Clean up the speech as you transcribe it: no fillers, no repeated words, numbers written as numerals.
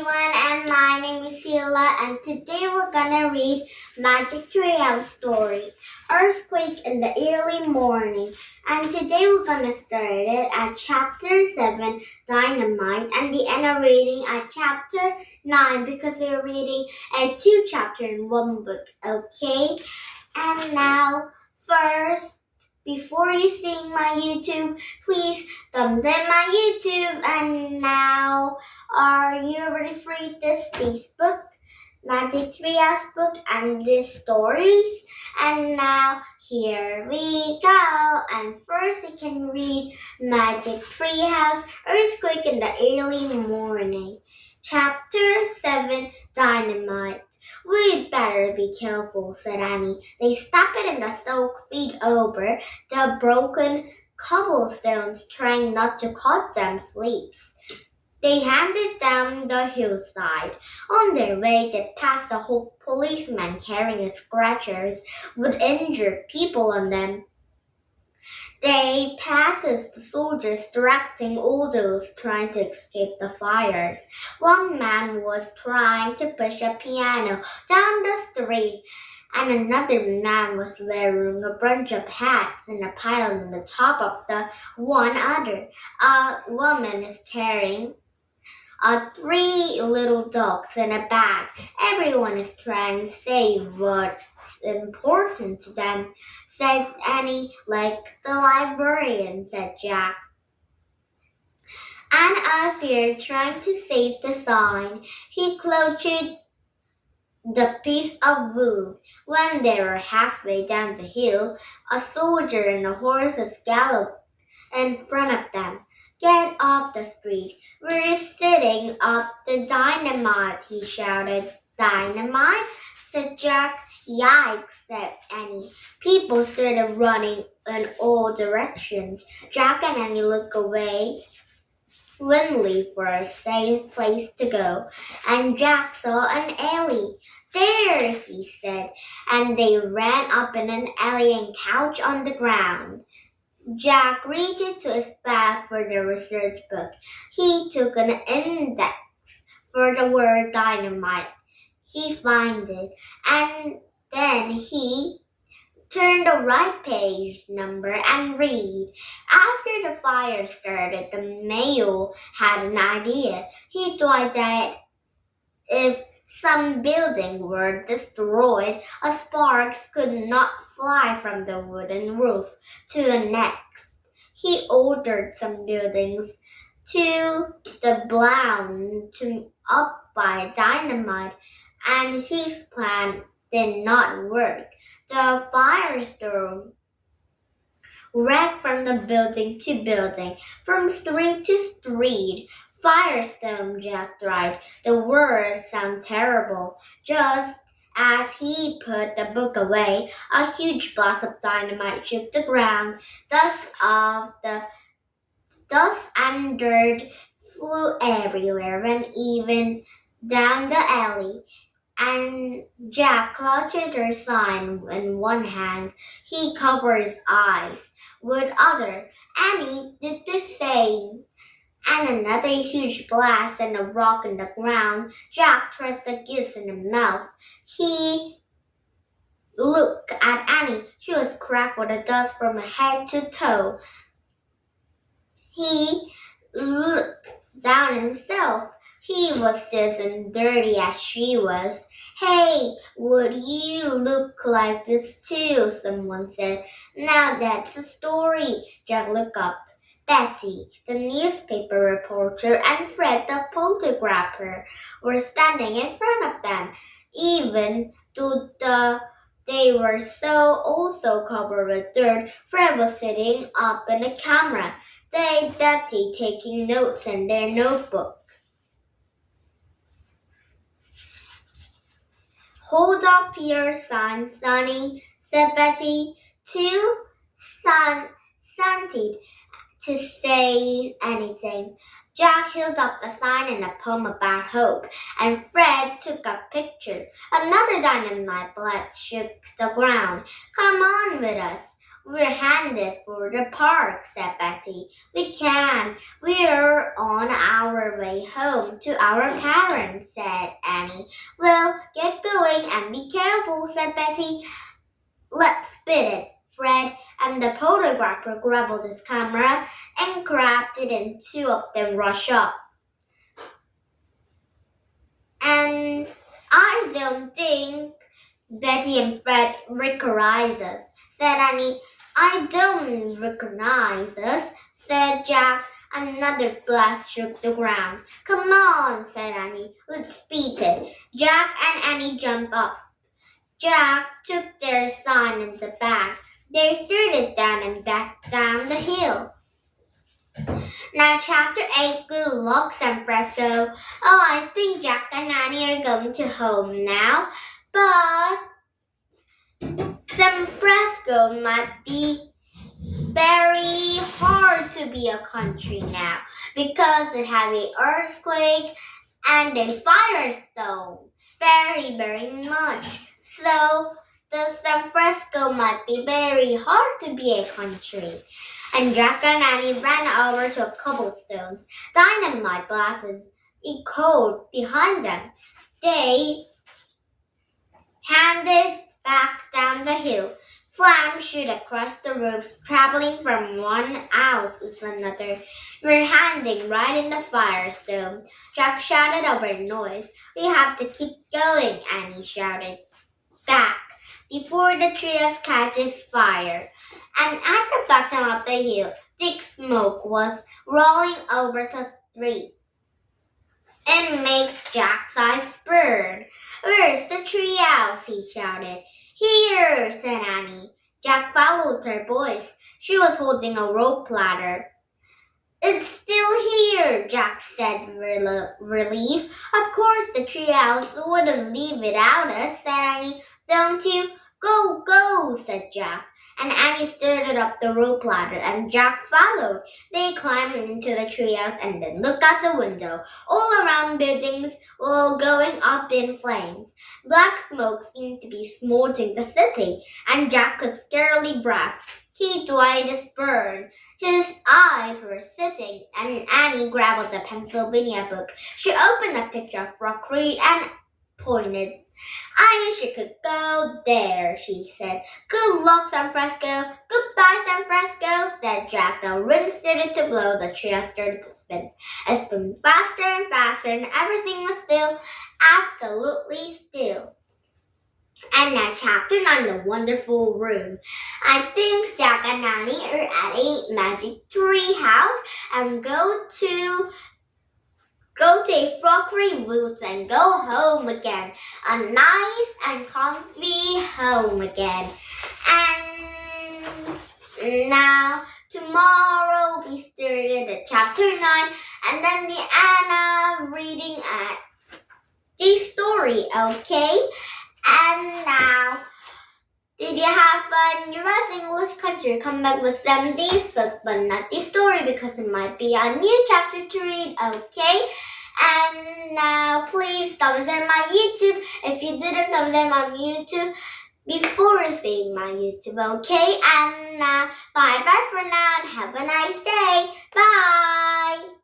everyone, and my name is Sheila, and today we're gonna read Magic Treehouse story, Earthquake in the Early Morning. And today we're gonna start it at chapter 7, Dynamite, and the end of reading at chapter 9 because we're reading a 2 chapter in one book, okay? And now, first, before you see my YouTube, please thumbs in my YouTube. And now, are you ready for this book, Magic Treehouse book, and these stories? And now, here we go. And first, you can read Magic Treehouse, Earthquake in the Early Morning. Chapter 7, Dynamite. "We'd better be careful," said Annie. They stopped in the soak feet over the broken cobblestones, trying not to cut them sleeps. They handed down the hillside. On their way, they passed a whole policeman carrying scratchers with injured people on them. They passed the soldiers directing all those trying to escape the fires. One man was trying to push a piano down the street, and another man was wearing a bunch of hats in a pile on the top of the one other. A woman is carrying 3 little dogs in a bag. Everyone is trying to say what's important to them, said Annie. "Like the librarian," said Jack. "And us here trying to save the sign." He clutched the piece of wood. When they were halfway down the hill, a soldier and a horse galloped in front of them. "Get off the street. We're setting up the dynamite," he shouted. "Dynamite?" said Jack. "Yikes," said Annie. People started running in all directions. Jack and Annie looked away wildly for a safe place to go, and Jack saw an alley. "There," he said, and they ran up in an alley and couched on the ground. Jack reached to his bag for the research book. He took an index for the word dynamite. He found it, and then he turned the right page number and read. After the fire started, the male had an idea. He thought that if some building were destroyed, sparks could not fly from the wooden roof to the next. He ordered some buildings to the blown up by dynamite, and his plan did not work. The firestorm wrecked from the building to building, from street to street. "Firestone," Jack tried. The word sounded terrible. Just as he put the book away, a huge blast of dynamite shook the ground. Dust and dirt flew everywhere and even down the alley. And Jack clutched her sign in one hand. He covered his eyes with other. Annie did the same. And another huge blast and a rock in the ground. Jack thrust a kiss in the mouth. He looked at Annie. She was cracked with the dust from head to toe. He looked down himself. He was just as dirty as she was. "Hey, would you look like this too?" someone said. "Now that's a story." Jack looked up. Betty, the newspaper reporter, and Fred, the photographer, were standing in front of them. Even though they were also covered with dirt, Fred was sitting up in the camera. Betty taking notes in their notebook. "Hold up your sign, Sonny," said Betty. Too stunted to say anything. Jack held up the sign in a poem about hope, and Fred took a picture. Another dynamite blast shook the ground. "Come on with us. We're headed for the park, said Betty. We can. We're on our way home to our parents, said Annie. Well, get going and be careful, said Betty. Let's spin it, Fred, and the photographer grabbed his camera and grabbed it and two of them rushed up. And I don't think Betty and Fred recognize us, said Annie. I don't recognize us, said Jack. Another blast shook the ground. Come on, said Annie. Let's beat it. Jack and Annie jumped up. Jack took their sign in the bag. They started down and back down the hill. Now, Chapter 8, Good Luck, San Fresco. Oh, I think Jack and Annie are going to home now, but San Fresco might be very hard to be a country now because it had an earthquake and a firestorm. Very, very much. So, the San Fresco might be very hard to be a country. And Jack and Annie ran over to cobblestones. Dynamite blasts echoed behind them. They handed back down the hill. Flames shoot across the roofs, traveling from one house to another. We're hiding right in the firestorm. Jack shouted over the noise. We have to keep going, Annie shouted back before the trees catches fire. And at the bottom of the hill, thick smoke was rolling over the street. It makes Jack's eyes burn. Where's the treehouse? He shouted. Here, said Annie. Jack followed her voice. She was holding a rope ladder. It's still here, Jack said relief. Of course the treehouse wouldn't leave without us, said Annie. Don't you? Go, go, said Jack. And Annie started up the rope ladder and Jack followed. They climbed into the treehouse and then looked out the window. All around buildings were going up in flames. Black smoke seemed to be smoting the city, and Jack could scarcely breathe. His eyes burned. His eyes were sitting, and Annie grabbed a Pennsylvania book. She opened a picture of Rock Creek and pointed. I wish you could go there, she said. Good luck, San Fresco. Goodbye, San Fresco, said Jack. The wind started to blow. The tree started to spin. It spun faster and faster, and everything was still, absolutely still. And now Chapter 9, The Wonderful Room. I think Jack and Annie are at a magic tree house and go to a froggery woods and go home again. A nice and comfy home again. And now tomorrow we started at Chapter 9 and then the Anna reading at the story, okay? And now, did you have fun? Your English country come back with 7 days book, but not the story because it might be a new chapter to read, okay? And now, please thumbs up my YouTube. If you didn't thumbs up my YouTube before seeing my YouTube, okay? And now, bye-bye for now and have a nice day. Bye!